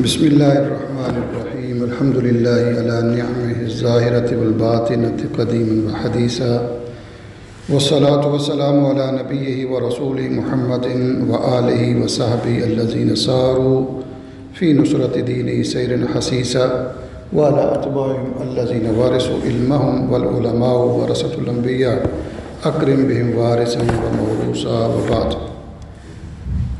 بسم اللہ الرحمن الرحیم الحمد للہ علی نعمہ الظاہرۃ والباطنۃ قدیما وحدیثا والصلاۃ والسلام علی نبیہ ورسول محمد وآلہ وصحبہ الذین ساروا فی نصرۃ دینہ سیرا حثیثا وعلی اتباعہم الذین ورثوا علمہم والعلماء ورثۃ الانبیاء اکرم بہم وارثا وموروثا وبعد.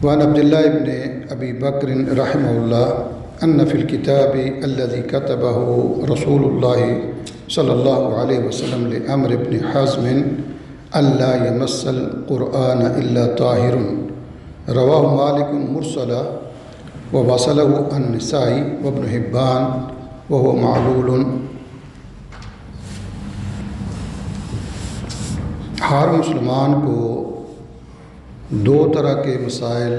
وعن عبداللہ ابن ابی بکر رحمہ اللہ ان فی الکتاب الذی کتبہ رسول اللہ صلی اللہ علیہ وسلم لعمر بن حزم الا یمس القرآن الا طاہر رواہ مالک مرسلا ووصلہ النسائی وابن حبان وهو معلول. ہر مسلمان کو دو طرح کے مسائل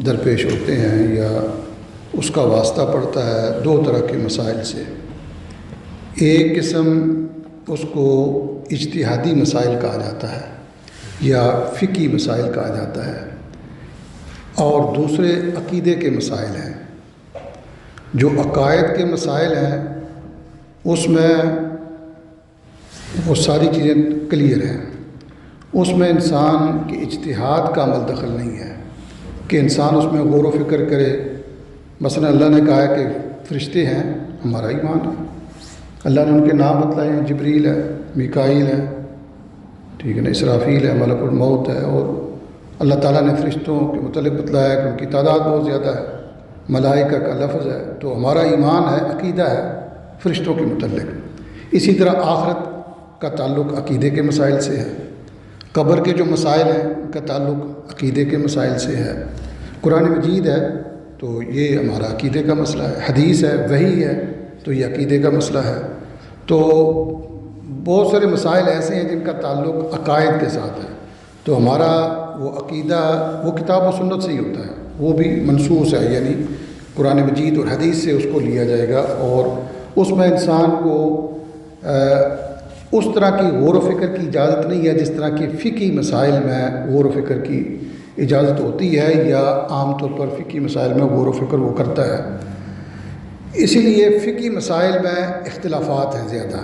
درپیش ہوتے ہیں یا اس کا واسطہ پڑتا ہے دو طرح کے مسائل سے. ایک قسم اس کو اجتہادی مسائل کہا جاتا ہے یا فقہی مسائل کہا جاتا ہے، اور دوسرے عقیدے کے مسائل ہیں. جو عقائد کے مسائل ہیں اس میں وہ ساری چیزیں کلیئر ہیں، اس میں انسان کے اجتہاد کا عمل دخل نہیں ہے کہ انسان اس میں غور و فکر کرے. مثلا اللہ نے کہا ہے کہ فرشتے ہیں، ہمارا ایمان ہے. اللہ نے ان کے نام بتلائے ہیں، جبریل ہے، میکائیل ہے، ٹھیک ہے نا، اسرافیل ہے، ملک الموت ہے. اور اللہ تعالیٰ نے فرشتوں کے متعلق بتلایا کہ ان کی تعداد بہت زیادہ ہے، ملائکہ کا لفظ ہے. تو ہمارا ایمان ہے، عقیدہ ہے فرشتوں کے متعلق. اسی طرح آخرت کا تعلق عقیدے کے مسائل سے ہے. قبر کے جو مسائل ہیں ان کا تعلق عقیدے کے مسائل سے ہے. قرآن مجید ہے تو یہ ہمارا عقیدے کا مسئلہ ہے. حدیث ہے، وحی ہے تو یہ عقیدے کا مسئلہ ہے. تو بہت سارے مسائل ایسے ہیں جن کا تعلق عقائد کے ساتھ ہے. تو ہمارا وہ عقیدہ وہ کتاب و سنت سے ہی ہوتا ہے، وہ بھی منصوص ہے، یعنی قرآن مجید اور حدیث سے اس کو لیا جائے گا. اور اس میں انسان کو اس طرح کی غور و فکر کی اجازت نہیں ہے جس طرح کی فقہی مسائل میں غور و فکر کی اجازت ہوتی ہے، یا عام طور پر فقہی مسائل میں غور و فکر وہ کرتا ہے. اسی لیے فقہی مسائل میں اختلافات ہیں زیادہ،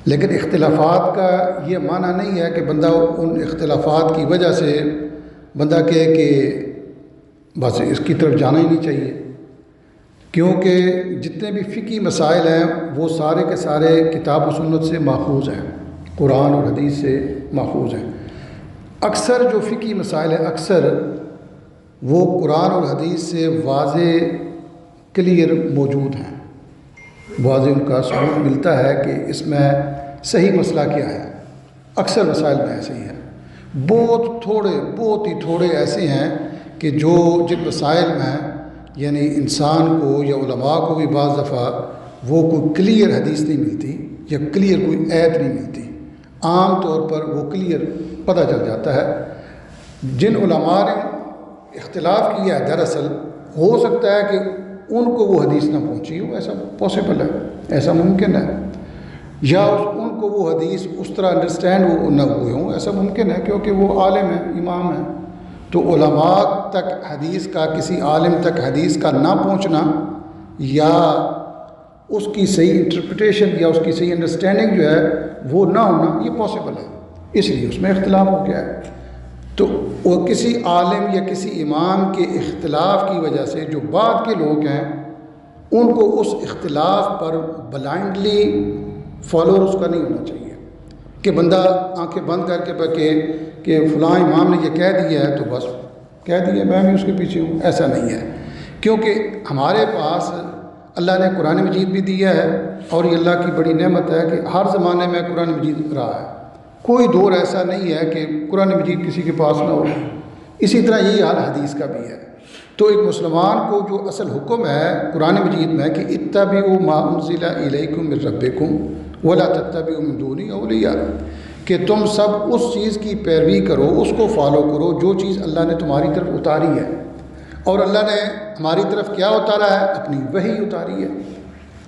لیکن اختلافات کا یہ معنی نہیں ہے کہ بندہ ان اختلافات کی وجہ سے بندہ کہے کہ بس اس کی طرف جانا ہی نہیں چاہیے، کیونکہ جتنے بھی فقہی مسائل ہیں وہ سارے کے سارے کتاب و سنت سے ماخوذ ہیں، قرآن اور حدیث سے ماخوذ ہیں. اکثر جو فقہی مسائل ہیں اکثر وہ قرآن اور حدیث سے واضح کلیئر موجود ہیں، واضح ان کا ثبوت ملتا ہے کہ اس میں صحیح مسئلہ کیا ہے. اکثر مسائل میں ایسے ہی ہیں. بہت ہی تھوڑے ایسے ہیں کہ جن مسائل میں یعنی انسان کو یا علماء کو بھی بعض دفعہ وہ کوئی کلیئر حدیث نہیں ملتی یا کلیئر کوئی آیت نہیں ملتی. عام طور پر وہ کلیئر پتہ چل جاتا ہے. جن علماء نے اختلاف کیا ہے دراصل ہو سکتا ہے کہ ان کو وہ حدیث نہ پہنچی ہو، ایسا پاسبل ہے، ایسا ممکن ہے، یا ان کو وہ حدیث اس طرح انڈرسٹینڈ وہ نہ ہوئے ہوں، ایسا ممکن ہے کیونکہ وہ عالم ہے، امام ہے. تو علماء تک حدیث کا، کسی عالم تک حدیث کا نہ پہنچنا یا اس کی صحیح انٹرپریٹیشن یا اس کی صحیح انڈرسٹینڈنگ جو ہے وہ نہ ہونا یہ پاسبل ہے. اس لیے اس میں اختلاف ہو گیا ہے. تو وہ کسی عالم یا کسی امام کے اختلاف کی وجہ سے جو بعد کے لوگ ہیں ان کو اس اختلاف پر بلائنڈلی فالوور اس کا نہیں ہونا چاہیے کہ بندہ آنکھیں بند کر کے بکے کہ فلاں امام نے یہ کہہ دیا ہے تو بس کہہ دیا میں بھی اس کے پیچھے ہوں. ایسا نہیں ہے، کیونکہ ہمارے پاس اللہ نے قرآن مجید بھی دیا ہے اور یہ اللہ کی بڑی نعمت ہے کہ ہر زمانے میں قرآن مجید رہا ہے. کوئی دور ایسا نہیں ہے کہ قرآن مجید کسی کے پاس نہ ہو. اسی طرح یہی حال حدیث کا بھی ہے. تو ایک مسلمان کو جو اصل حکم ہے قرآن مجید میں کہ اتبعوا ما انزل الیکم من ربکم ولا تتبعوا من دونہ اولیاء، کہ تم سب اس چیز کی پیروی کرو، اس کو فالو کرو جو چیز اللہ نے تمہاری طرف اتاری ہے. اور اللہ نے ہماری طرف کیا اتارا ہے؟ اپنی وحی اتاری ہے.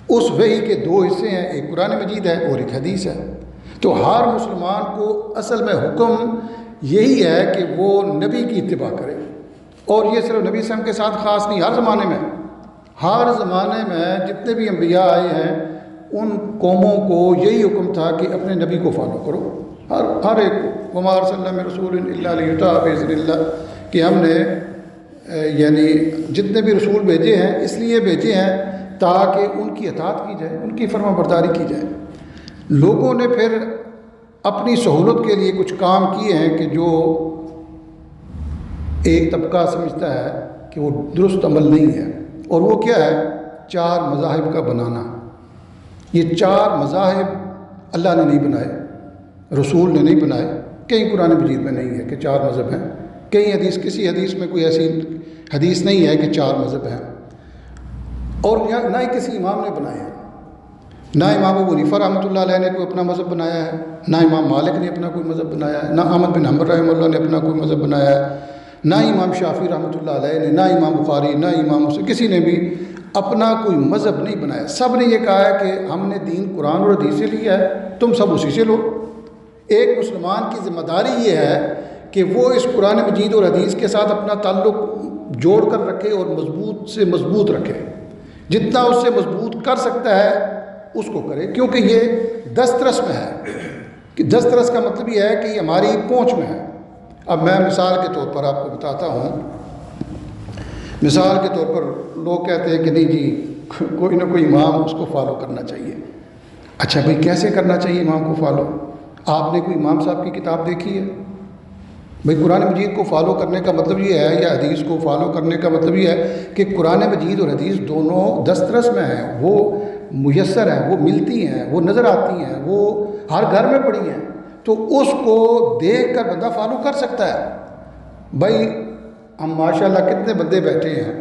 اس وحی کے دو حصے ہیں، ایک قرآن مجید ہے اور ایک حدیث ہے. تو ہر مسلمان کو اصل میں حکم یہی ہے کہ وہ نبی کی اتباع کرے اور یہ صرف نبی صلی اللہ علیہ وسلم کے ساتھ خاص نہیں، ہر زمانے میں جتنے بھی انبیاء آئے ہیں ان قوموں کو یہی حکم تھا کہ اپنے نبی کو فالو کرو، ہر ایک کو، وما ارسلنا من رسول الا لیطاع باذن اللہ، کہ ہم نے یعنی جتنے بھی رسول بھیجے ہیں اس لیے بھیجے ہیں تاکہ ان کی اطاعت کی جائے، ان کی فرما برداری کی جائے۔ لوگوں نے پھر اپنی سہولت کے لیے کچھ کام کیے ہیں کہ جو ایک طبقہ سمجھتا ہے کہ وہ درست عمل نہیں ہے، اور وہ کیا ہے؟ 4 مذاہب کا بنانا۔ یہ 4 مذاہب اللہ نے نہیں بنائے، رسول نے نہیں بنائے، کہیں قرآن مجید میں نہیں ہے کہ 4 مذہب ہیں، کہیں کسی حدیث میں کوئی ایسی حدیث نہیں ہے کہ 4 مذہب ہیں، اور نہ ہی کسی امام نے بنایا ہے۔ نہ امام ابو حنیفہ رحمۃ اللہ علیہ نے کوئی اپنا مذہب بنایا ہے، نہ امام مالک نے اپنا کوئی مذہب بنایا ہے، نہ احمد بن حنبل رحمہ اللہ نے اپنا کوئی مذہب بنایا ہے، نہ امام شافعی رحمۃ اللہ علیہ نے، نہ امام بخاری، نہ امام مسلم، کسی نے بھی اپنا کوئی مذہب نہیں بنایا۔ سب نے یہ کہا ہے کہ ہم نے دین قرآن اور حدیث سے لیا ہے، تم سب اسی سے لو۔ ایک مسلمان کی ذمہ داری یہ ہے کہ وہ اس قرآن مجید اور حدیث کے ساتھ اپنا تعلق جوڑ کر رکھے اور مضبوط سے مضبوط رکھے، جتنا اس سے مضبوط کر سکتا ہے اس کو کرے، کیونکہ یہ دسترس میں ہے۔ کہ دسترس کا مطلب یہ ہے کہ یہ ہماری پہنچ میں ہے۔ اب میں مثال کے طور پر آپ کو بتاتا ہوں، مثال کے طور پر لوگ کہتے ہیں کہ نہیں جی کوئی نہ کوئی امام اس کو فالو کرنا چاہیے۔ اچھا بھئی کیسے کرنا چاہیے امام کو فالو؟ آپ نے کوئی امام صاحب کی کتاب دیکھی ہے؟ بھئی قرآن مجید کو فالو کرنے کا مطلب یہ ہے، یا حدیث کو فالو کرنے کا مطلب یہ ہے کہ قرآن مجید اور حدیث دونوں دسترس میں ہیں، وہ میسر ہیں، وہ ملتی ہیں، وہ نظر آتی ہیں، وہ ہر گھر میں پڑی ہیں، تو اس کو دیکھ کر بندہ فالو کر سکتا ہے۔ بھائی ہم ماشاءاللہ کتنے بندے بیٹھے ہیں،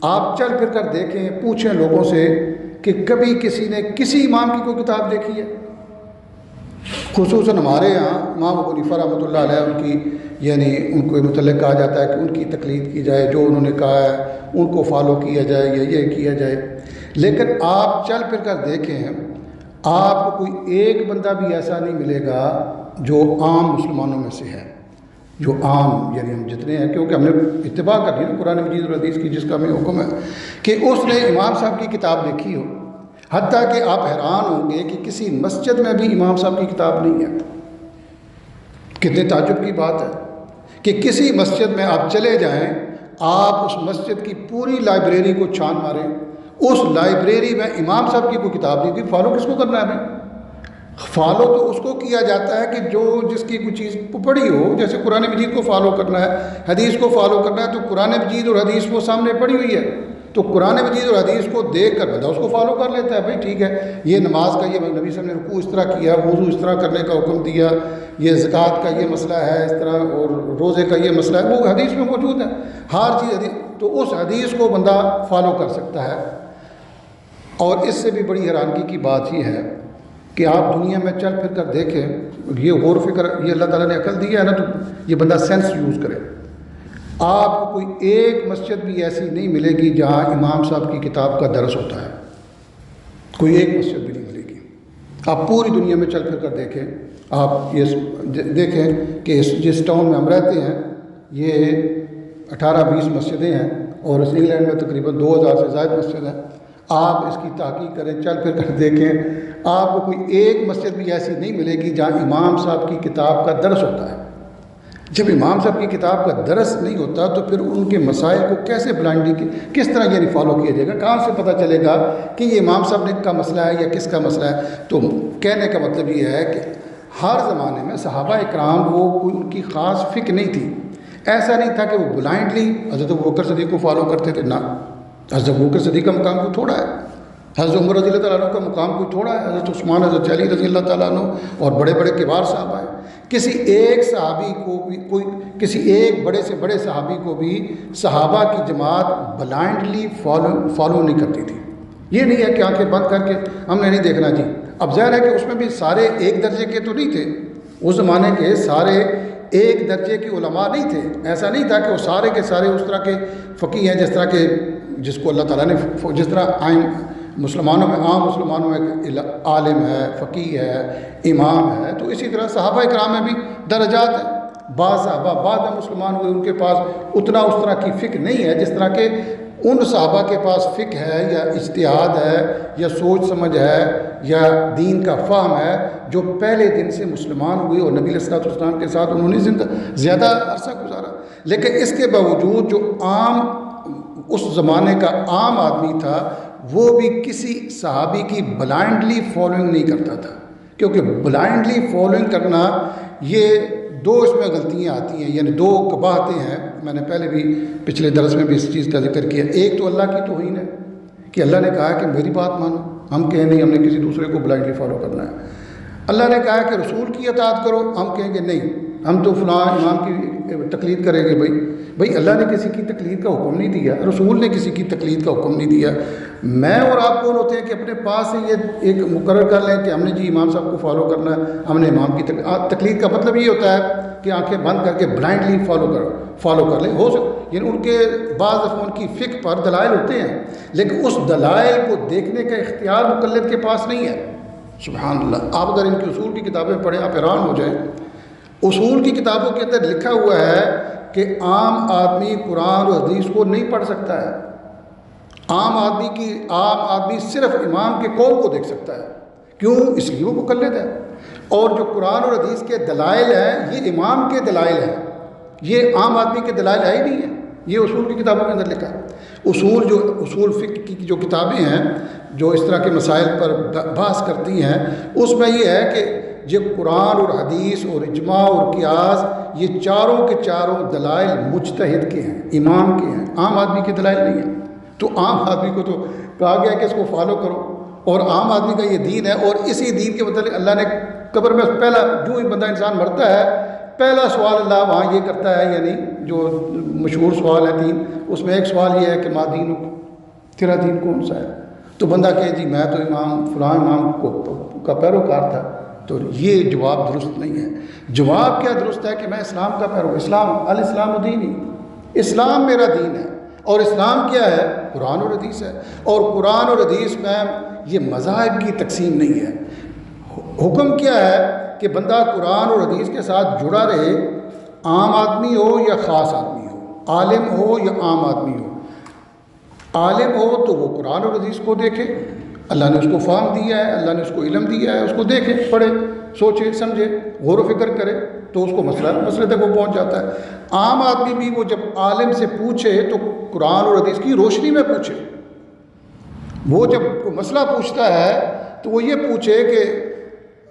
آپ چل پھر کر دیکھیں، پوچھیں لوگوں سے کہ کبھی کسی نے کسی امام کی کوئی کتاب دیکھی ہے؟ خصوصاً ہمارے یہاں امام ابو حنیفہ رحمۃ اللہ علیہ ان کی یعنی ان کو متعلق کہا جاتا ہے کہ ان کی تقلید کی جائے، جو انہوں نے کہا ہے ان کو فالو کیا جائے یا یہ کیا جائے۔ لیکن آپ چل پھر کر دیکھیں، آپ کو کوئی ایک بندہ بھی ایسا نہیں ملے گا جو عام مسلمانوں میں سے ہے، جو عام یعنی ہم جتنے ہیں، کیونکہ ہم نے اتباع کر لی نا قرآن مجید اور حدیث کی، جس کا ہمیں حکم ہے کہ اس نے امام صاحب کی کتاب دیکھی ہو۔ حتیٰ کہ آپ حیران ہوں گے کہ کسی مسجد میں بھی امام صاحب کی کتاب نہیں ہے۔ کتنے تعجب کی بات ہے کہ کسی مسجد میں آپ چلے جائیں، آپ اس مسجد کی پوری لائبریری کو چھان ماریں، اس لائبریری میں امام صاحب کی کوئی کتاب نہیں تھی۔ فالو کس کو کرنا ہے بھائی؟ فالو تو اس کو کیا جاتا ہے کہ جو جس کی کوئی چیز پڑھی ہو، جیسے قرآن مجید کو فالو کرنا ہے، حدیث کو فالو کرنا ہے، تو قرآن مجید اور حدیث وہ سامنے پڑھی ہوئی ہے، تو قرآن مجید اور حدیث کو دیکھ کر بندہ اس کو فالو کر لیتا ہے۔ بھائی ٹھیک ہے، یہ نماز کا یہ نبی صلی اللہ علیہ وسلم نے رکوع اس طرح کیا، وضو اس طرح کرنے کا حکم دیا، یہ زکوٰۃ کا یہ مسئلہ ہے اس طرح، اور روزے کا یہ مسئلہ ہے، وہ حدیث میں موجود ہے، ہر چیز حدیث، تو اس حدیث کو بندہ فالو کر سکتا ہے۔ اور اس سے بھی بڑی حیرانگی کی بات یہ ہے کہ آپ دنیا میں چل پھر کر دیکھیں، یہ غور و فکر یہ اللہ تعالیٰ نے عقل دی ہے نا، تو یہ بندہ سینس یوز کرے۔ آپ کو کوئی ایک مسجد بھی ایسی نہیں ملے گی جہاں امام صاحب کی کتاب کا درس ہوتا ہے، کوئی ایک مسجد بھی نہیں ملے گی۔ آپ پوری دنیا میں چل پھر کر دیکھیں، آپ یہ دیکھیں کہ جس ٹاؤن میں ہم رہتے ہیں یہ 18-20 مسجدیں ہیں، اور اس انگلینڈ میں تقریباً 2000 سے زائد مسجد ہیں۔ آپ اس کی تحقیق کریں، چل پھر کر دیکھیں، آپ کو کوئی ایک مسجد بھی ایسی نہیں ملے گی جہاں امام صاحب کی کتاب کا درس ہوتا ہے۔ جب امام صاحب کی کتاب کا درس نہیں ہوتا تو پھر ان کے مسائل کو کیسے بلائنڈلی کس طرح یعنی فالو کیا جائے گا؟ کہاں سے پتہ چلے گا کہ یہ امام صاحب نے کا مسئلہ ہے یا کس کا مسئلہ ہے؟ تو کہنے کا مطلب یہ ہے کہ ہر زمانے میں صحابہ اکرام وہ کوئی ان کی خاص فکر نہیں تھی، ایسا نہیں تھا کہ وہ بلائنڈلی حضرت ابوبکر صدیق کو فالو کرتے تھے، نہ، حضرت ابوبکر صدیق کا مقام کوئی تھوڑا ہے، حضرت عمر رضی اللہ تعالیٰ عنہ کا مقام کوئی تھوڑا ہے، حضرت عثمان، حضرت علی رضی اللہ تعالیٰ عنہ اور بڑے بڑے کبار صحابہ ہیں۔ کسی ایک صحابی کو بھی کسی ایک بڑے سے بڑے صحابی کو بھی صحابہ کی جماعت بلائنڈلی فالو نہیں کرتی تھی۔ یہ نہیں ہے کہ آنکھیں بند کر کے ہم نے نہیں دیکھنا جی۔ اب ظاہر ہے کہ اس میں بھی سارے ایک درجے کے تو نہیں تھے، اس زمانے کے سارے ایک درجے کے علماء نہیں تھے، ایسا نہیں تھا کہ وہ سارے کے سارے اس طرح کے فقیہ ہیں جس کو اللہ تعالیٰ نے، جس طرح مسلمانوں میں عام مسلمانوں میں عالم ہے، فقیہ ہے، امام ہے، تو اسی طرح صحابہ اکرام میں بھی درجات ہیں۔ بعض صحابہ بعد میں مسلمان ہوئے، ان کے پاس اتنا اس طرح کی فکر نہیں ہے جس طرح کہ ان صحابہ کے پاس فکر ہے یا اجتہاد ہے یا سوچ سمجھ ہے یا دین کا فہم ہے، جو پہلے دن سے مسلمان ہوئے اور نبی علیہ السلام کے ساتھ انہوں نے زیادہ عرصہ گزارا۔ لیکن اس کے باوجود جو عام اس زمانے کا عام آدمی تھا وہ بھی کسی صحابی کی بلائنڈلی فالوئنگ نہیں کرتا تھا، کیونکہ بلائنڈلی فالوئنگ کرنا یہ دو اس میں غلطیاں آتی ہیں، یعنی دو قباحتیں ہیں۔ میں نے پہلے بھی پچھلے درس میں بھی اس چیز کا ذکر کیا۔ ایک تو اللہ کی توہین ہے کہ اللہ نے کہا کہ میری بات مانو، ہم کہیں نہیں ہم نے کسی دوسرے کو بلائنڈلی فالو کرنا ہے۔ اللہ نے کہا کہ رسول کی اطاعت کرو، ہم کہیں گے نہیں ہم تو فلاں امام کی تقلید کریں گے۔ بھائی اللہ نے کسی کی تقلید کا حکم نہیں دیا، رسول نے کسی کی تقلید کا حکم نہیں دیا۔ میں اور آپ کون ہوتے ہیں کہ اپنے پاس سے یہ ایک مقرر کر لیں کہ ہم نے جی امام صاحب کو فالو کرنا ہے، ہم نے امام کی تقلید کا مطلب یہ ہوتا ہے کہ آنکھیں بند کر کے بلائنڈلی فالو کر لیں۔ یعنی ان کے بعض دفعہ ان کی فکر پر دلائل ہوتے ہیں، لیکن اس دلائل کو دیکھنے کا اختیار مقلد کے پاس نہیں ہے۔ سبحان اللہ، آپ اگر ان کی اصول کی کتابیں پڑھیں آپ حیران ہو جائیں۔ اصول کی کتابوں کے اندر لکھا ہوا ہے کہ عام آدمی قرآن اور حدیث کو نہیں پڑھ سکتا ہے۔ عام آدمی صرف امام کے قول کو دیکھ سکتا ہے۔ کیوں؟ اس لیے وہ مقلد ہے۔ اور جو قرآن اور حدیث کے دلائل ہیں یہ امام کے دلائل ہیں، یہ عام آدمی کے دلائل ہے ہی نہیں ہے۔ یہ اصول کی کتابوں کے اندر لکھا ہے۔ اصول فقہ کی جو کتابیں ہیں جو اس طرح کے مسائل پر بحث کرتی ہیں، اس میں یہ ہے کہ یہ قرآن اور حدیث اور اجماع اور قیاس یہ چاروں کے چاروں دلائل مجتہد کے ہیں، امام کے ہیں، عام آدمی کے دلائل نہیں ہیں۔ تو عام آدمی کو تو کہا گیا کہ اس کو فالو کرو، اور عام آدمی کا یہ دین ہے۔ اور اسی دین کے متعلق اللہ نے قبر میں پہلا جو ہی بندہ انسان مرتا ہے پہلا سوال اللہ وہاں یہ کرتا ہے، یعنی جو مشہور سوال ہے تین، اس میں ایک سوال یہ ہے کہ ما دینک، تیرا دین کون سا ہے؟ تو بندہ کہے جی میں تو امام فلاں امام کا پیروکار تھا، تو یہ جواب درست نہیں ہے۔ جواب کیا درست ہے کہ میں اسلام کا اسلام الاسلام دینی، اسلام میرا دین ہے۔ اور اسلام کیا ہے؟ قرآن اور حدیث ہے۔ اور قرآن اور حدیث میں یہ مذاہب کی تقسیم نہیں ہے۔ حکم کیا ہے کہ بندہ قرآن اور حدیث کے ساتھ جڑا رہے، عام آدمی ہو یا خاص آدمی ہو، عالم ہو یا عام آدمی ہو۔ عالم ہو تو وہ قرآن اور حدیث کو دیکھے، اللہ نے اس کو فہم دیا ہے، اللہ نے اس کو علم دیا ہے، اس کو دیکھے، پڑھے، سوچے، سمجھے، غور و فکر کرے تو اس کو مسئلے تک وہ پہنچ جاتا ہے۔ عام آدمی بھی وہ جب عالم سے پوچھے تو قرآن اور حدیث کی روشنی میں پوچھے۔ وہ جب مسئلہ پوچھتا ہے تو وہ یہ پوچھے کہ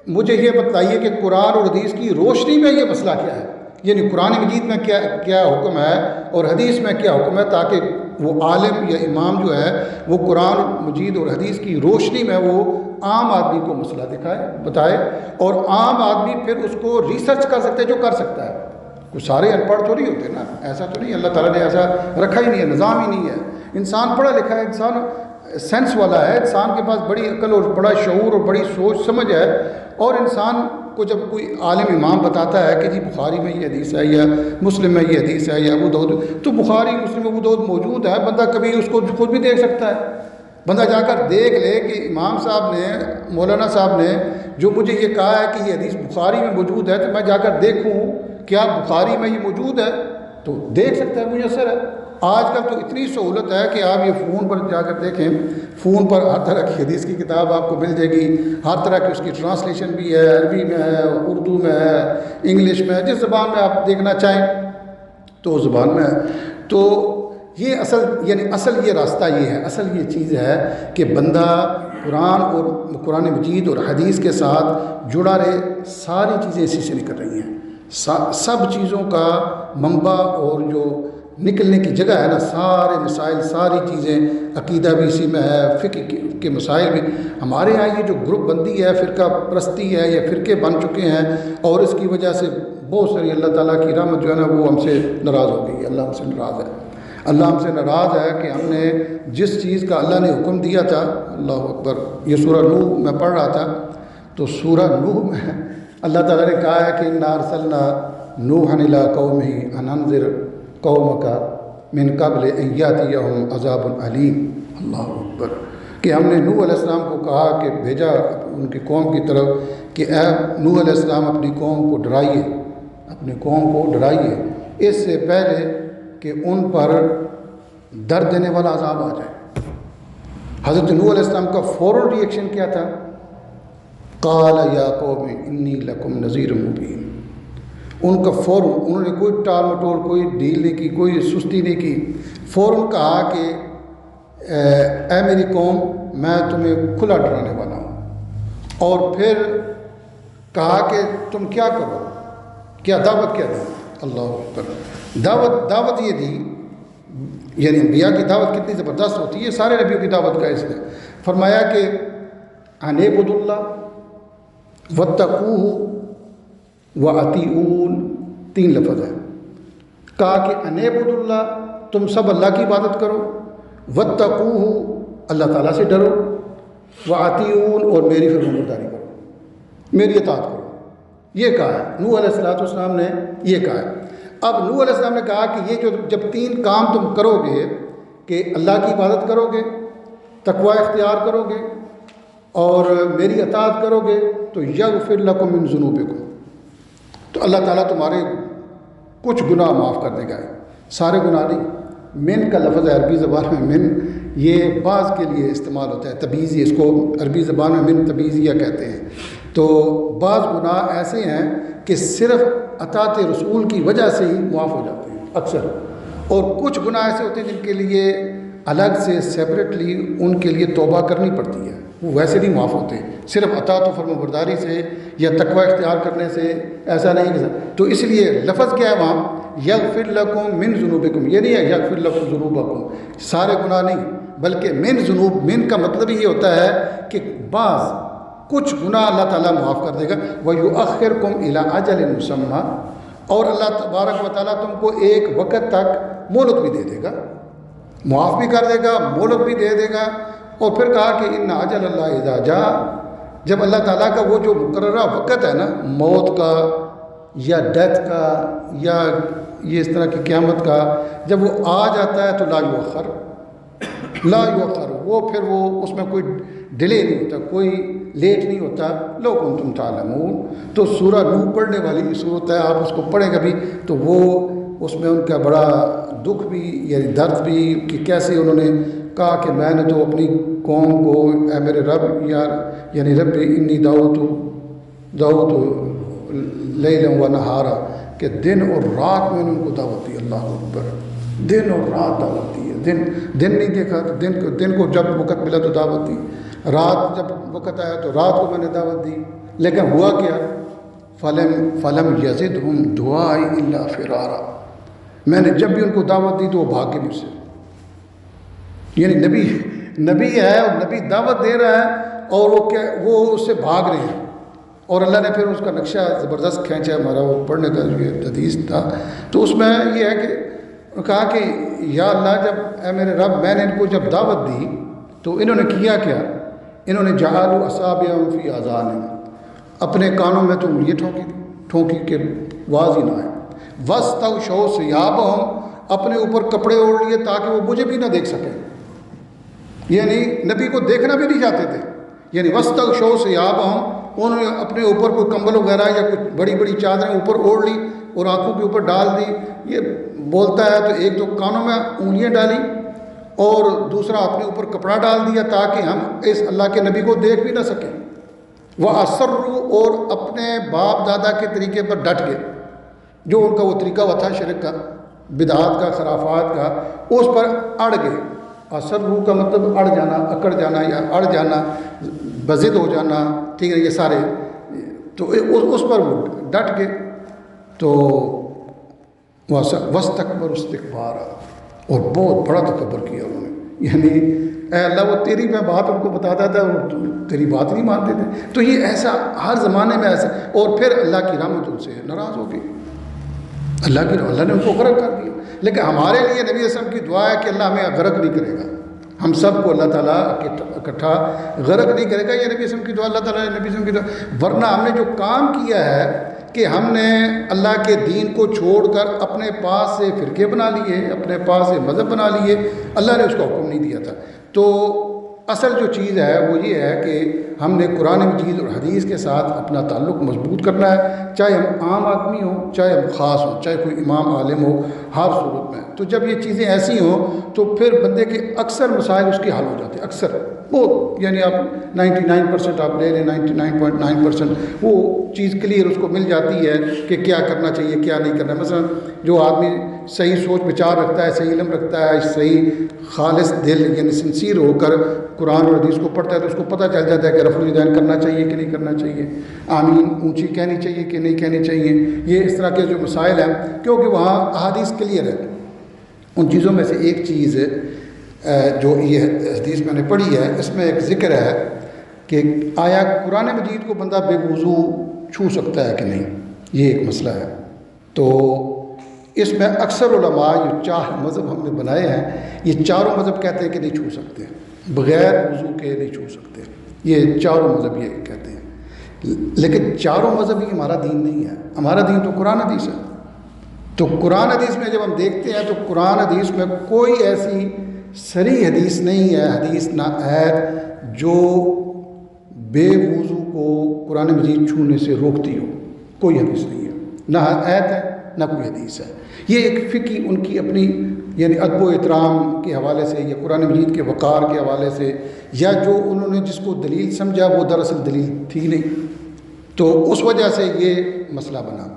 مجھے یہ بتائیے کہ قرآن اور حدیث کی روشنی میں یہ مسئلہ کیا ہے، یعنی قرآن مجید میں کیا حکم ہے اور حدیث میں کیا حکم ہے، تاکہ وہ عالم یا امام جو ہے وہ قرآن مجید اور حدیث کی روشنی میں وہ عام آدمی کو مسئلہ بتائے، اور عام آدمی پھر اس کو ریسرچ کر سکتے جو کر سکتا ہے۔ کوئی سارے ان پڑھ تو نہیں ہوتے نا، ایسا تو نہیں، اللہ تعالیٰ نے ایسا رکھا ہی نہیں ہے، نظام ہی نہیں ہے۔ انسان پڑھا لکھا ہے، انسان سینس والا ہے، انسان کے پاس بڑی عقل اور بڑا شعور اور بڑی سوچ سمجھ ہے، اور انسان کو جب کوئی عالم امام بتاتا ہے کہ جی بخاری میں یہ حدیث ہے یا مسلم میں یہ حدیث ہے یا ابو داؤد، تو بخاری مسلم ابو داؤد موجود ہے، بندہ کبھی اس کو خود بھی دیکھ سکتا ہے۔ بندہ جا کر دیکھ لے کہ امام صاحب نے، مولانا صاحب نے جو مجھے یہ کہا ہے کہ یہ حدیث بخاری میں موجود ہے، تو میں جا کر دیکھوں کیا بخاری میں یہ موجود ہے، تو دیکھ سکتا ہے، میسر ہے۔ آج کل تو اتنی سہولت ہے کہ آپ یہ فون پر جا کر دیکھیں، فون پر ہر طرح کی حدیث کی کتاب آپ کو مل جائے گی، ہر طرح کی اس کی ٹرانسلیشن بھی ہے، عربی میں ہے، اردو میں ہے، انگلش میں ہے، جس زبان میں آپ دیکھنا چاہیں تو اس زبان میں ہے۔ تو یہ اصل یہ راستہ یہ ہے، اصل یہ چیز ہے کہ بندہ قرآن مجید اور حدیث کے ساتھ جڑا رہے۔ ساری چیزیں اسی سے نکل رہی ہیں، سب چیزوں کا منبع اور جو نکلنے کی جگہ ہے نا، سارے مسائل، ساری چیزیں، عقیدہ بھی اسی میں ہے، فقہ کے مسائل بھی۔ ہمارے ہاں یہ جو گروپ بندی ہے، فرقہ پرستی ہے، یہ فرقے بن چکے ہیں، اور اس کی وجہ سے بہت ساری اللہ تعالیٰ کی رحمت جو ہے نا وہ ہم سے ناراض ہو گئی ہے۔ اللہ ہم سے ناراض ہے، اللہ ہم سے ناراض ہے کہ ہم نے جس چیز کا اللہ نے حکم دیا تھا، اللہ اکبر، یہ سورہ نوح میں پڑھ رہا تھا، تو سورہ نوح میں اللہ تعالیٰ نے کہا ہے کہ انا ارسلنا نوحا الی قومہ ان انذر قومک من قبل ان یاتیہم عذاب علیم۔ اللہ اکبر، کہ ہم نے نوح علیہ السلام کو کہا کہ بھیجا ان کی قوم کی طرف کہ اے نوح علیہ السلام اپنی قوم کو ڈرائیے، اپنی قوم کو ڈرائیے اس سے پہلے کہ ان پر درد دینے والا عذاب آ جائے۔ حضرت نوح علیہ السلام کا فوراً ری ایکشن کیا تھا؟ قال یا قوم انی لکم نذیر مبین۔ ان کا فوراً، انہوں نے کوئی ٹال مٹول، کوئی ڈیل نہیں کی، کوئی سستی نہیں کی، فوراً کہا کہ اے میری قوم میں تمہیں کھلا ڈرانے والا ہوں۔ اور پھر کہا کہ تم کیا کرو، کیا دعوت کیا دی؟ اللہ اکبر، دعوت یہ دی، یعنی انبیاء کی دعوت کتنی زبردست ہوتی ہے، سارے نبیوں کی دعوت کا اس نے فرمایا کہ ان اعبدوا اللہ واتقوہ وَأَطِیعُونِ، 3 لفظ ہے۔ کہا کہ ان اعبدوا اللہ، تم سب اللہ کی عبادت کرو، واتقوہ، اللہ تعالیٰ سے ڈرو، وَأَطِیعُونِ، اور میری فرمانبرداری کرو، میری اطاعت کرو۔ یہ کہا ہے نوح علیہ السلام نے، یہ کہا ہے۔ اب نوح علیہ السلام نے کہا کہ یہ جو جب 3 کام تم کرو گے کہ اللہ کی عبادت کرو گے، تقوی اختیار کرو گے اور میری اطاعت کرو گے، تو یغفر لکم من ذنوبکم، تو اللہ تعالیٰ تمہارے کچھ گناہ معاف کر دے گا، سارے گناہ نہیں۔ من کا لفظ ہے عربی زبان میں، من یہ بعض کے لیے استعمال ہوتا ہے، تبعیضی، اس کو عربی زبان میں من تبعیضیہ کہتے ہیں۔ تو بعض گناہ ایسے ہیں کہ صرف اطاعت رسول کی وجہ سے ہی معاف ہو جاتے ہیں اکثر، اور کچھ گناہ ایسے ہوتے ہیں جن کے لیے الگ سے سیپریٹلی ان کے لیے توبہ کرنی پڑتی ہے، وہ ویسے نہیں معاف ہوتے، صرف اطاعت و فرمانبرداری سے یا تقوی اختیار کرنے سے ایسا نہیں کہ، تو اس لیے لفظ کیا ہے وہاں یغفر لکم من ذنوبکم، یہ نہیں ہے یغفر لکم ذنوبکم سارے گناہ نہیں، بلکہ من ذنوب، من کا مطلب یہ ہوتا ہے کہ بعض کچھ گناہ اللہ تعالیٰ معاف کر دے گا، وَيُؤَخِّرْكُمْ إِلَىٰ أَجَلٍ مُّسَمًّى، اور اللہ تبارک و تعالیٰ تم کو ایک وقت تک مہلت بھی دے دے گا، معاف بھی کر دے گا، مہلت بھی دے دے گا۔ اور پھر کہا کہ ان اجل اللہ اذا جاء، جب اللہ تعالیٰ کا وہ جو مقررہ وقت ہے نا، موت کا یا ڈیتھ کا یا یہ اس طرح کی قیامت کا، جب وہ آ جاتا ہے تو لا یؤخر، لا یؤخر، وہ پھر وہ اس میں کوئی ڈیلے نہیں ہوتا، کوئی لیٹ نہیں ہوتا۔ لو کنتم تعلمون، تو سورہ نوح پڑھنے والی صورت ہے، آپ اس کو پڑھیں گا بھی تو وہ اس میں ان کا بڑا دکھ بھی، یعنی درد بھی، کہ کیسے انہوں نے کہا کہ میں نے تو اپنی قوم کو، اے میرے رب، یعنی رب انی دعوت لیلا و نہارا، کہ دن اور رات میں نے ان کو دعوت دی۔ اللہ اکبر، دن اور رات دعوت دی ہے، دن نہیں دیکھا تو دن کو جب وقت ملا تو دعوت دی، رات جب وقت آیا تو رات کو میں نے دعوت دی، لیکن ہوا کیا؟ فلم یزدہم دعائی الا فرارا، میں نے جب بھی ان کو دعوت دی تو وہ بھاگ کے مجھ سے، یعنی نبی ہے اور نبی دعوت دے رہا ہے اور وہ اس سے بھاگ رہے ہیں، اور اللہ نے پھر اس کا نقشہ زبردست کھینچا ہمارا وہ پڑھنے کا جو حدیث تھا، تو اس میں یہ ہے کہ کہا کہ یا اللہ، جب اے میرے رب میں نے ان کو جب دعوت دی تو انہوں نے کیا کیا؟ انہوں نے جعلوا اصابعهم فی آذانہم، اپنے کانوں میں تو انگلیاں ٹھونکی کہ واضح نہ آئے، واستغشوا ثیابہم، اپنے اوپر کپڑے اوڑھ لیے تاکہ وہ مجھے بھی نہ دیکھ سکیں، یعنی نبی کو دیکھنا بھی نہیں چاہتے تھے، یعنی واستغشوا ثیابہم، انہوں نے اپنے اوپر کوئی کمبل وغیرہ یا کچھ بڑی بڑی چادریں اوپر اوڑھ لی اور آنکھوں کے اوپر ڈال دی۔ یہ بولتا ہے تو ایک تو کانوں میں انگلیاں ڈالی اور دوسرا اپنے اوپر کپڑا ڈال دیا تاکہ ہم اس اللہ کے نبی کو دیکھ بھی نہ سکیں۔ وَأَصَرُّوا، اور اپنے باپ دادا کے طریقے پر ڈٹ گئے، جو ان کا وہ طریقہ ہوا تھا شرک کا، بدعات کا، خرافات کا، اس پر اڑ گئے۔ اصروا کا مطلب اڑ جانا، اکڑ جانا یا اڑ جانا، بضد ہو جانا، ٹھیک ہے، یہ سارے، تو اس پر وہ ڈٹ گئے، تو وَاسْتَكْبَرُوا اسْتِكْبَارًا، اور بہت بڑا تکبر کیا انہوں نے، یعنی اے اللہ وہ تیری میں بات ان کو بتاتا تھا اور تیری بات نہیں مانتے تھے۔ تو یہ ایسا ہر زمانے میں ایسا، اور پھر اللہ کی رحمت ان سے ناراض ہو گئی، اللہ نے ان کو غرق کر دیا۔ لیکن ہمارے لیے نبی صلی اللہ علیہ وسلم کی دعا ہے کہ اللہ ہمیں غرق نہیں کرے گا، ہم سب کو اللہ تعالیٰ اکٹھا غرق نہیں کرے گا، یہ نبی صلی اللہ علیہ وسلم کی دعا، اللہ تعالیٰ نے نبی صلی اللہ علیہ وسلم کی دعا۔ ورنہ ہم نے جو کام کیا ہے کہ ہم نے اللہ کے دین کو چھوڑ کر اپنے پاس سے فرقے بنا لیے، اپنے پاس سے مذہب بنا لیے، اللہ نے اس کا حکم نہیں دیا تھا۔ تو اصل جو چیز ہے وہ یہ ہے کہ ہم نے قرآن مجید اور حدیث کے ساتھ اپنا تعلق مضبوط کرنا ہے، چاہے ہم عام آدمی ہوں، چاہے ہم خاص ہوں، چاہے کوئی امام عالم ہو، ہر صورت میں۔ تو جب یہ چیزیں ایسی ہوں تو پھر بندے کے اکثر مسائل اس کے حل ہو جاتے ہیں، اکثر وہ یعنی آپ 99% آپ لے لیں، 99.9% وہ چیز کلیئر اس کو مل جاتی ہے کہ کیا کرنا چاہیے کیا نہیں کرنا۔ مثلا جو آدمی صحیح سوچ بچار رکھتا ہے، صحیح علم رکھتا ہے، صحیح خالص دل یعنی سنسیر ہو کر قرآن اور حدیث کو پڑھتا ہے تو اس کو پتہ چل جاتا ہے کہ رفع الیدین کرنا چاہیے کہ نہیں کرنا چاہیے، آمین اونچی کہنی چاہیے کہ نہیں کہنی چاہیے۔ یہ اس طرح کے جو مسائل ہیں کیونکہ وہاں احادیث کلیئر ہے۔ ان چیزوں میں سے ایک چیز جو یہ حدیث میں نے پڑھی ہے اس میں ایک ذکر ہے کہ آیا قرآن مجید کو بندہ بے وضو چھو سکتا ہے کہ نہیں، یہ ایک مسئلہ ہے۔ تو اس میں اکثر علماء جو 4 مذہب ہم نے بنائے ہیں یہ چاروں مذہب کہتے ہیں کہ نہیں چھو سکتے، بغیر وضو کے نہیں چھو سکتے، یہ چاروں مذہب یہ کہتے ہیں۔ لیکن چاروں مذہب ہی ہمارا دین نہیں ہے، ہمارا دین تو قرآن حدیث ہے۔ تو قرآن حدیث میں جب ہم دیکھتے ہیں تو قرآن حدیث میں کوئی ایسی صریح حدیث نہیں ہے، حدیث نہ آیت جو بے وضو کو قرآن مجید چھونے سے روکتی ہو، کوئی حدیث نہیں ہے، نہ آیت ہے نہ کوئی حدیث ہے۔ یہ ایک فقہی ان کی اپنی یعنی ادب و احترام کے حوالے سے یا قرآن مجید کے وقار کے حوالے سے، یا جو انہوں نے جس کو دلیل سمجھا وہ دراصل دلیل تھی نہیں، تو اس وجہ سے یہ مسئلہ بنا۔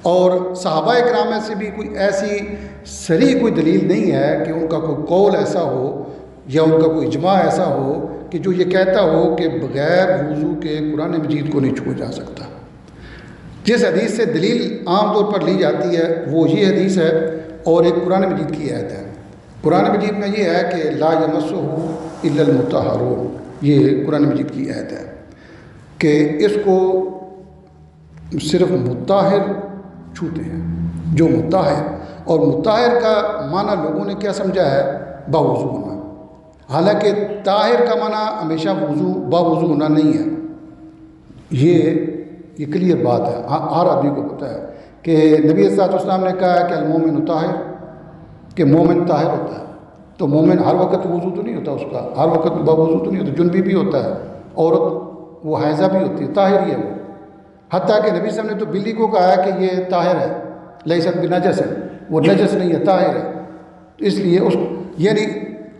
اور صحابہ اکرام میں سے بھی کوئی ایسی صریح کوئی دلیل نہیں ہے کہ ان کا کوئی قول ایسا ہو یا ان کا کوئی اجماع ایسا ہو کہ جو یہ کہتا ہو کہ بغیر وضو کے قرآن مجید کو نہیں چھوڑا جا سکتا۔ جس حدیث سے دلیل عام طور پر لی جاتی ہے وہ یہ حدیث ہے، اور ایک قرآن مجید کی آیت ہے۔ قرآن مجید میں یہ ہے کہ لا یمسہ الا المطہرون، یہ قرآن مجید کی آیت ہے کہ اس کو صرف مطہر چھوتے ہیں، جو مطہر، اور مطہر کا معنی لوگوں نے کیا سمجھا ہے؟ باوضو ہونا، حالانکہ طاہر کا معنی ہمیشہ باوضو ہونا نہیں ہے۔ یہ کلیئر بات ہے، ہر آدمی کو پتہ ہے کہ نبی صلی اللہ علیہ وسلم نے کہا ہے کہ المومن طاہر، کہ مومن طاہر ہوتا ہے۔ تو مومن ہر وقت وضو تو نہیں ہوتا اس کا، ہر وقت باوضو تو نہیں ہوتا، جنبی بھی ہوتا ہے، عورت وہ حائضہ بھی ہوتی ہے، طاہر ہی ہے وہ۔ حتیٰ کہ نبی صلی اللہ علیہ وسلم نے تو بلی کو کہا ہے کہ یہ طاہر ہے، لیست بنجس ہے، وہ نجس نہیں ہے، طاہر ہے۔ اس لیے یعنی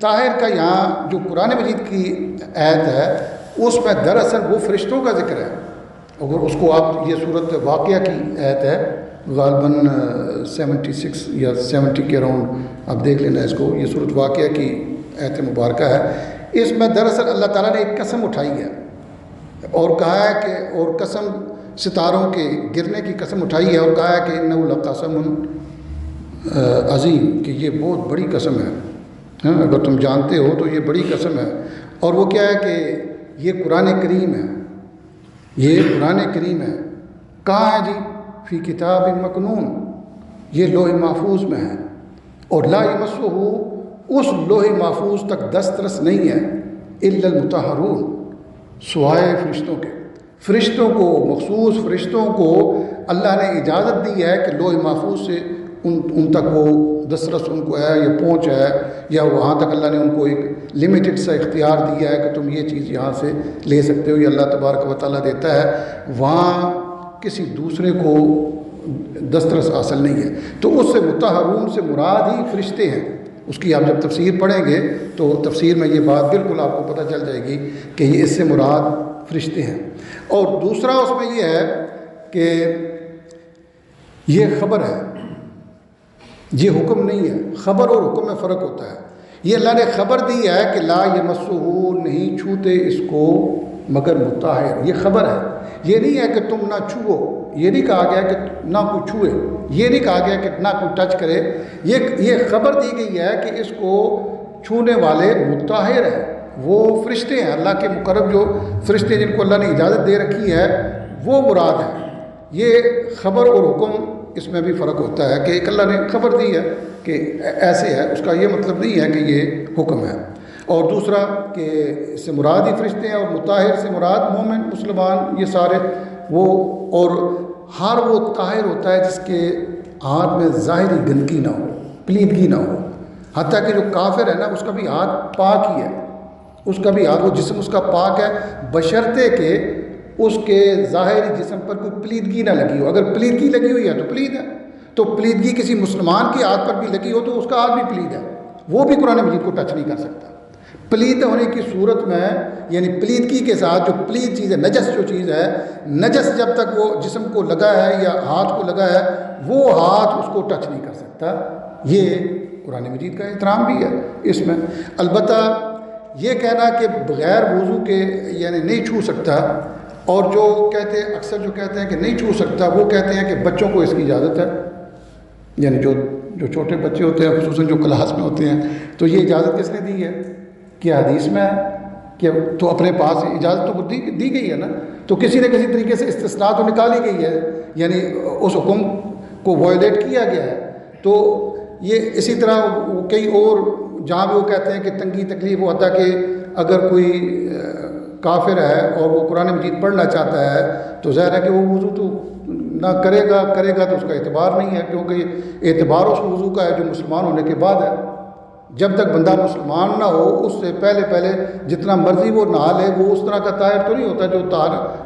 طاہر کا یہاں جو قرآن مجید کی آیت ہے اس میں دراصل وہ فرشتوں کا ذکر ہے۔ اگر اس کو آپ یہ صورت واقعہ کی آیت ہے غالباً 76 یا 70 کے راؤنڈ آپ دیکھ لینا اس کو، یہ صورت واقعہ کی آیت مبارکہ ہے۔ اس میں دراصل اللہ تعالیٰ نے ایک قسم اٹھائی ہے اور کہا ہے کہ، اور قسم ستاروں کے گرنے کی قسم اٹھائی ہے اور کہا ہے کہ انہ لقسم عظیم، کہ یہ بہت بڑی قسم ہے، اگر تم جانتے ہو تو یہ بڑی قسم ہے۔ اور وہ کیا ہے کہ یہ قرآن کریم ہے، یہ قرآن کریم ہے۔ کہاں ہے جی؟ فی کتاب مکنون، یہ لوح محفوظ میں ہے، اور لا یمسہ، اس لوح محفوظ تک دسترس نہیں ہے، الا المطہرون، سوائے فرشتوں کے۔ فرشتوں کو، مخصوص فرشتوں کو اللہ نے اجازت دی ہے کہ لوح محفوظ سے ان تک وہ دسترس ان کو ہے یا پہنچ ہے، یا وہاں تک اللہ نے ان کو ایک لمیٹڈ سا اختیار دیا ہے کہ تم یہ چیز یہاں سے لے سکتے ہو، یہ اللہ تبارک و تعالیٰ دیتا ہے، وہاں کسی دوسرے کو دسترس حاصل نہیں ہے۔ تو اس سے مطہرون سے مراد ہی فرشتے ہیں۔ اس کی آپ جب تفسیر پڑھیں گے تو تفسیر میں یہ بات بالکل آپ کو پتہ چل جائے گی کہ یہ اس سے مراد فرشتے ہیں۔ اور دوسرا اس میں یہ ہے کہ یہ خبر ہے، یہ حکم نہیں ہے۔ خبر اور حکم میں فرق ہوتا ہے۔ یہ اللہ نے خبر دی ہے کہ لا یمسہ، نہیں چھوتے اس کو مگر مطہر، یہ خبر ہے۔ یہ نہیں ہے کہ تم نہ چھوؤ، یہ نہیں کہا گیا کہ نہ کوئی چھوئے، یہ نہیں کہا گیا کہ نہ کوئی ٹچ کرے۔ یہ خبر دی گئی ہے کہ اس کو چھونے والے مطہر ہیں، وہ فرشتے ہیں، اللہ کے مقرب جو فرشتے جن کو اللہ نے اجازت دے رکھی ہے وہ مراد ہے۔ یہ خبر اور حکم اس میں بھی فرق ہوتا ہے کہ ایک اللہ نے خبر دی ہے کہ ایسے ہے، اس کا یہ مطلب نہیں ہے کہ یہ حکم ہے۔ اور دوسرا کہ اس سے مراد ہی فرشتے ہیں، اور مطہر سے مراد مومن مسلمان یہ سارے وہ، اور ہر وہ طاہر ہوتا ہے جس کے ہاتھ میں ظاہری گندگی نہ ہو، پلیدگی نہ ہو۔ حتیٰ کہ جو کافر ہے نا اس کا بھی ہاتھ پاک ہی ہے، اس کا بھی ہاتھ، وہ جسم اس کا پاک ہے بشرطے کہ اس کے ظاہری جسم پر کوئی پلیدگی نہ لگی ہو. اگر پلیدگی لگی ہوئی ہے تو پلید ہے، تو پلیدگی کسی مسلمان کے ہاتھ پر بھی لگی ہو تو اس کا ہاتھ بھی پلید ہے، وہ بھی قرآن مجید کو ٹچ نہیں کر سکتا. پلید ہونے کی صورت میں یعنی پلیدگی کے ساتھ جو پلید چیز ہے، نجس جو چیز ہے، نجس جب تک وہ جسم کو لگا ہے یا ہاتھ کو لگا ہے وہ ہاتھ اس کو ٹچ نہیں کر سکتا. یہ قرآن مجید کا احترام بھی ہے اس میں. البتہ یہ کہنا کہ بغیر وضو کے یعنی نہیں چھو سکتا، اور جو کہتے ہیں اکثر جو کہتے ہیں کہ نہیں چھو سکتا وہ کہتے ہیں کہ بچوں کو اس کی اجازت ہے، یعنی جو چھوٹے بچے ہوتے ہیں خصوصاً جو کلاس میں ہوتے ہیں، تو یہ اجازت کس نے دی ہے؟ کہ حدیث میں ہے کہ تو اپنے پاس اجازت تو دی گئی ہے نا، تو کسی نہ کسی طریقے سے استثناء تو نکالی گئی ہے، یعنی اس حکم کو وائلیٹ کیا گیا ہے. تو یہ اسی طرح کئی اور جہاں بھی وہ کہتے ہیں کہ تنگی تکلیف وہ ہوتا کہ اگر کوئی کافر ہے اور وہ قرآن مجید پڑھنا چاہتا ہے تو ظاہر ہے کہ وہ وضو تو نہ کرے گا تو اس کا اعتبار نہیں ہے، کیونکہ اعتبار اس وضو کا ہے جو مسلمان ہونے کے بعد ہے. جب تک بندہ مسلمان نہ ہو اس سے پہلے جتنا مرضی وہ نہا لے وہ اس طرح کا طاہر تو نہیں ہوتا جو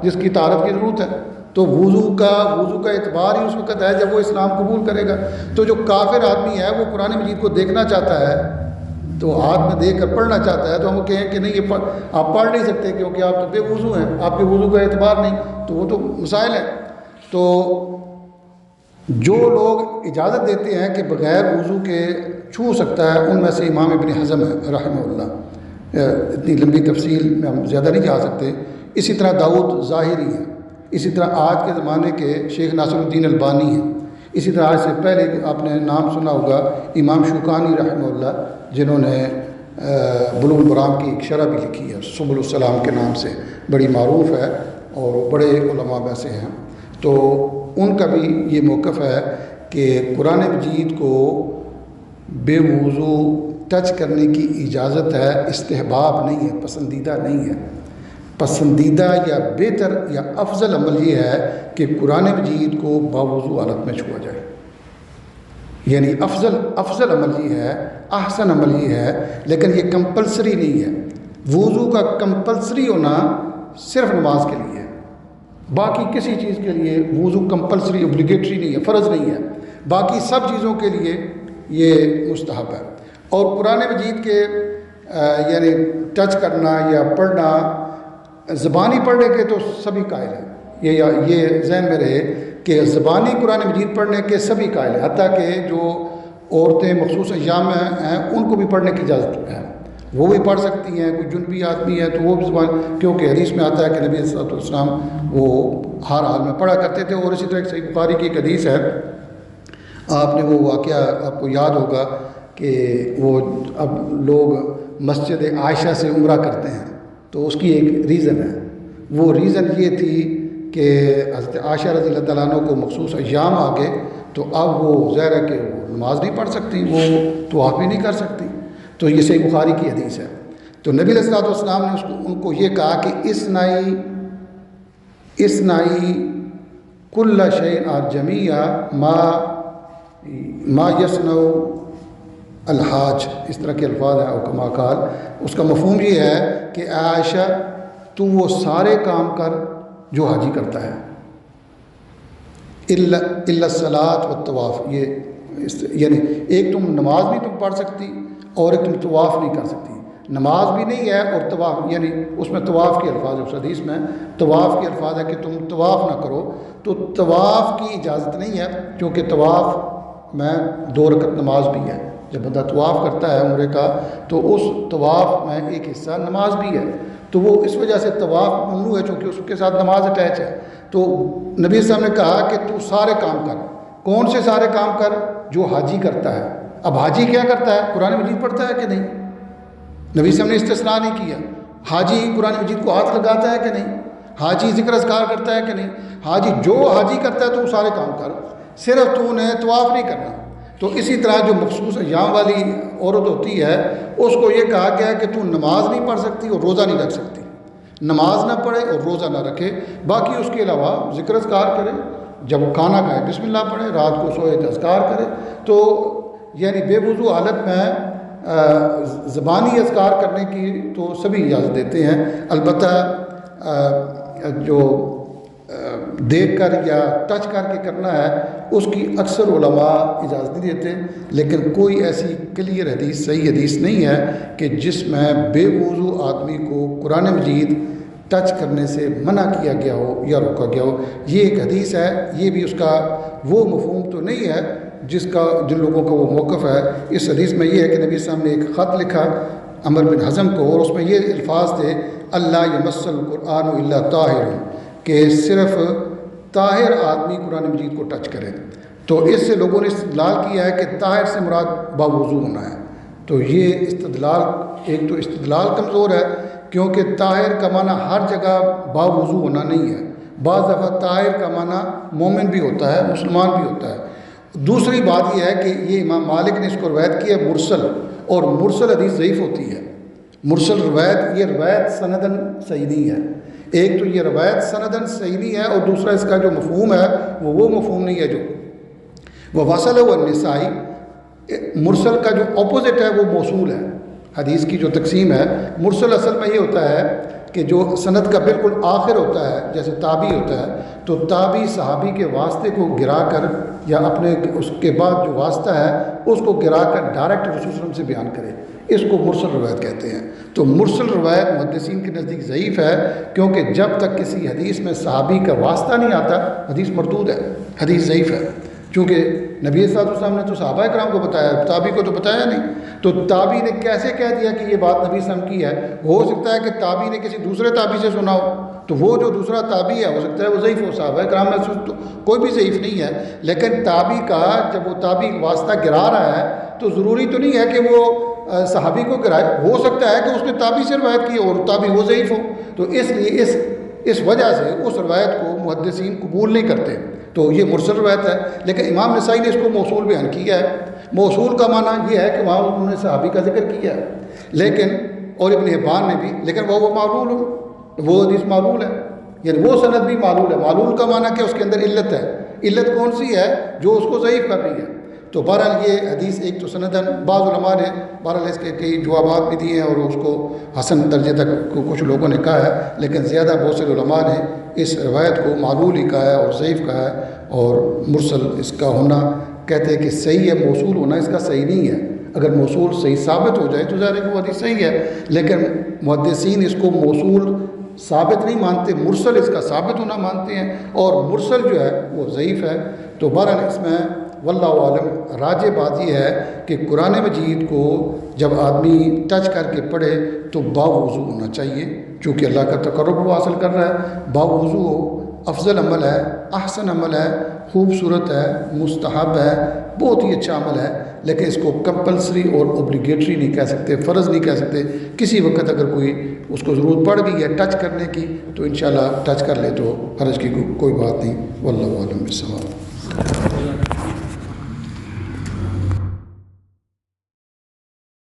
جس کی طہارت کی ضرورت ہے. تو وضو کا اعتبار ہی اس وقت ہے جب وہ اسلام قبول کرے گا. تو جو کافر آدمی ہے وہ قرآن مجید کو دیکھنا چاہتا ہے تو ہاتھ میں دیکھ کر پڑھنا چاہتا ہے تو ہم کہیں کہ نہیں یہ آپ پڑھ نہیں سکتے کیونکہ آپ تو بے وضو ہیں، آپ کے وضو کا اعتبار نہیں، تو وہ تو مسائل ہے. تو جو لوگ اجازت دیتے ہیں کہ بغیر وضو کے چھو سکتا ہے ان میں سے امام ابن حزم ہے رحمہ اللہ. اتنی لمبی تفصیل میں ہم زیادہ نہیں جا سکتے. اسی طرح داؤد ظاہری ہے، اسی طرح آج کے زمانے کے شیخ ناصر الدین البانی ہیں، اسی طرح آج سے پہلے آپ نے نام سنا ہوگا امام شوکانی رحمہ اللہ جنہوں نے بلوغ المرام کی ایک شرح بھی لکھی ہے سبل السلام کے نام سے، بڑی معروف ہے اور بڑے علماء میں سے ہیں. تو ان کا بھی یہ موقف ہے کہ قرآن مجید کو بے وضو ٹچ کرنے کی اجازت ہے، استحباب نہیں ہے، پسندیدہ نہیں ہے. پسندیدہ یا بہتر یا افضل عمل یہ ہے کہ قرآن مجید کو باوضو حالت میں چھوا جائے. یعنی افضل عمل یہ ہے، احسن عمل یہ ہے، لیکن یہ کمپلسری نہیں ہے. وضو کا کمپلسری ہونا صرف نماز کے لیے ہے، باقی کسی چیز کے لیے وضو کمپلسری اوبلیگیٹری نہیں ہے، فرض نہیں ہے. باقی سب چیزوں کے لیے یہ مستحب ہے. اور قرآن مجید کے یعنی ٹچ کرنا یا پڑھنا، زبانی پڑھنے کے تو سبھی قائل ہیں، یہ ذہن میں رہے کہ زبانی قرآن مجید پڑھنے کے سبھی قائل ہیں، حتیٰ کہ جو عورتیں مخصوص ایام میں ہیں ان کو بھی پڑھنے کی اجازت ہے، وہ بھی پڑھ سکتی ہیں. کوئی جنبی آدمی ہے تو وہ بھی زبان، کیونکہ حدیث میں آتا ہے کہ نبی صلی اللہ علیہ وسلم وہ ہر حال میں پڑھا کرتے تھے. اور اسی طرح صحیح بخاری کی ایک حدیث ہے، آپ نے وہ واقعہ آپ کو یاد ہوگا کہ وہ اب لوگ مسجد عائشہ سے عمرہ کرتے ہیں تو اس کی ایک ریزن ہے. وہ ریزن یہ تھی کہ حضرت عائشہ رضی اللہ تعالیٰ عنہ کو مخصوص ایام آ گئے تو اب وہ ظاہر ہے کہ وہ نماز نہیں پڑھ سکتی، وہ طواف بھی نہیں کر سکتی. تو یہ صحیح بخاری کی حدیث ہے. تو نبی علیہ الصلوۃ والسلام نے ان کو یہ کہا کہ اسنائی کل شیء جمیع ما یصنع الحاج، اس طرح کے الفاظ ہیں. اور کما قال، اس کا مفہوم یہ ہے کہ عائشہ تو وہ سارے کام کر جو حاجی کرتا ہے، الا الصلاۃ والطواف. یہ یعنی ایک تم نماز نہیں تم پڑھ سکتی اور ایک تم طواف نہیں کر سکتی. نماز بھی نہیں ہے اور طواف، یعنی اس میں طواف کے الفاظ ہے، اس حدیث میں طواف کے الفاظ ہے کہ تم طواف نہ کرو. تو طواف کی اجازت نہیں ہے کیونکہ طواف میں 2 رکعت نماز بھی ہے. جب بندہ طواف کرتا ہے عمرے کا تو اس طواف میں ایک حصہ نماز بھی ہے. تو وہ اس وجہ سے طواف ممنوع ہے چونکہ اس کے ساتھ نماز اٹیچ ہے. تو نبی صاحب نے کہا کہ تو سارے کام کر. کون سے سارے کام کر؟ جو حاجی کرتا ہے. اب حاجی کیا کرتا ہے؟ قرآن مجید پڑھتا ہے کہ نہیں؟ نبی صاحب نے استثناء نہیں کیا. حاجی قرآن مجید کو ہاتھ لگاتا ہے کہ نہیں؟ حاجی ذکر اذکار کرتا ہے کہ نہیں؟ حاجی جو حاجی کرتا ہے تو سارے کام کر، صرف تو نے طواف نہیں کرنا. تو اسی طرح جو مخصوص ایام والی عورت ہوتی ہے اس کو یہ کہا گیا کہ تو نماز نہیں پڑھ سکتی اور روزہ نہیں رکھ سکتی. نماز نہ پڑھے اور روزہ نہ رکھے، باقی اس کے علاوہ ذکر اذکار کرے، جب وہ کھانا کھائے بسم اللہ پڑھے، رات کو سوئے تو اذکار کرے. تو یعنی بے وضو حالت میں زبانی اذکار کرنے کی تو سبھی اجازت دیتے ہیں، البتہ جو دیکھ کر یا ٹچ کر کے کرنا ہے اس کی اکثر علماء اجازت نہیں دیتے، لیکن کوئی ایسی کلیئر حدیث، صحیح حدیث نہیں ہے کہ جس میں بے وضو آدمی کو قرآن مجید ٹچ کرنے سے منع کیا گیا ہو یا روکا گیا ہو۔ یہ ایک حدیث ہے، یہ بھی اس کا وہ مفہوم تو نہیں ہے جن لوگوں کا وہ موقف ہے۔ اس حدیث میں یہ ہے کہ نبی صلی اللہ علیہ وسلم نے ایک خط لکھا عمر بن حزم کو، اور اس میں یہ الفاظ تھے اللہ یمس القرآن الا طاہر، کہ صرف طاہر آدمی قرآن مجید کو ٹچ کرے۔ تو اس سے لوگوں نے استدلال کیا ہے کہ طاہر سے مراد باوضو ہونا ہے، تو یہ استدلال ایک تو استدلال کمزور ہے، کیونکہ طاہر کا معنی ہر جگہ باوضو ہونا نہیں ہے، بعض دفعہ طاہر کا معنی مومن بھی ہوتا ہے، مسلمان بھی ہوتا ہے۔ دوسری بات یہ ہے کہ یہ امام مالک نے اس کو روایت کی ہے مرسل، اور مرسل حدیث ضعیف ہوتی ہے۔ مرسل روایت، یہ روایت سندن صحیح نہیں ہے، ایک تو یہ روایت سندن صحیح نہیں ہے، اور دوسرا اس کا جو مفہوم ہے وہ مفہوم نہیں ہے جو وہ وصل و النسائی۔ مرسل کا جو اپوزٹ ہے وہ موصول ہے۔ حدیث کی جو تقسیم ہے، مرسل اصل میں یہ ہوتا ہے کہ جو سند کا بالکل آخر ہوتا ہے، جیسے تابعی ہوتا ہے، تو تابعی صحابی کے واسطے کو گرا کر یا اپنے اس کے بعد جو واسطہ ہے اس کو گرا کر ڈائریکٹ رسول صلی اللہ علیہ وسلم سے بیان کرے، اس کو مرسل روایت کہتے ہیں۔ تو مرسل روایت محدثین کے نزدیک ضعیف ہے، کیونکہ جب تک کسی حدیث میں صحابی کا واسطہ نہیں آتا حدیث مردود ہے، حدیث ضعیف ہے۔ چونکہ نبی صلی اللہ علیہ وسلم نے تو صحابہ کرام کو بتایا، تابعی کو تو بتایا نہیں، تو تابعی نے کیسے کہہ دیا کہ یہ بات نبی صلی اللہ علیہ وسلم کی ہے؟ ہو سکتا ہے کہ تابعی نے کسی دوسرے تابعی سے سنا ہو، تو وہ جو دوسرا تابعی ہے ہو سکتا ہے وہ ضعیف ہو، صحابہ کرام میں تو کوئی بھی ضعیف نہیں ہے، لیکن تابعی کا جب وہ تابعی واسطہ گرا رہا ہے تو ضروری تو نہیں ہے کہ وہ صحابی کو گرائے، ہو سکتا ہے کہ اس نے تابعی سے روایت کی اور تابعی وہ ضعیف ہو، تو اس لیے اس وجہ سے اس روایت کو محدثین قبول نہیں کرتے، تو یہ مرسل روایت ہے۔ لیکن امام نسائی نے اس کو موصول بیان کیا ہے۔ موصول کا معنی یہ ہے کہ وہاں انہوں نے صحابی کا ذکر کیا ہے، لیکن اور ابن حبان نے بھی، لیکن وہ معلول وہ حدیث معلول ہے، یعنی وہ سند بھی معلول ہے۔ معلول کا معنی کہ اس کے اندر علت ہے، علت کون سی ہے؟ جو اس کو ضعیف کر رہی ہے۔ تو بہرحال یہ حدیث ایک تو سندن، بعض علماء نے بہرحال اس کے کئی جوابات بھی دیے ہیں اور اس کو حسن درجے تک کچھ لوگوں نے کہا ہے، لیکن زیادہ بہت سے علماء نے اس روایت کو معلول ہی کہا ہے اور ضعیف کہا ہے، اور مرسل اس کا ہونا کہتے ہیں کہ صحیح ہے، موصول ہونا اس کا صحیح نہیں ہے۔ اگر موصول صحیح ثابت ہو جائے تو ظاہر ہے کہ وہ حدیث صحیح ہے، لیکن محدثین اس کو موصول ثابت نہیں مانتے، مرسل اس کا ثابت ہونا مانتے ہیں، اور مرسل جو ہے وہ ضعیف ہے۔ تو بہرحال اس میں واللہ عالم راجح بات یہ ہے کہ قرآن مجید کو جب آدمی ٹچ کر کے پڑھے تو باوضو ہونا چاہیے، چونکہ اللہ کا تقرب وہ حاصل کر رہا ہے۔ باوضو افضل عمل ہے، احسن عمل ہے، خوبصورت ہے، مستحب ہے، بہت ہی اچھا عمل ہے، لیکن اس کو کمپلسری اور اوبلیگیٹری نہیں کہہ سکتے، فرض نہیں کہہ سکتے۔ کسی وقت اگر کوئی اس کو ضرورت پڑ گئی ہے ٹچ کرنے کی تو انشاءاللہ ٹچ کر لے تو حرج کی کوئی بات نہیں۔ واللہ اعلم بالصواب۔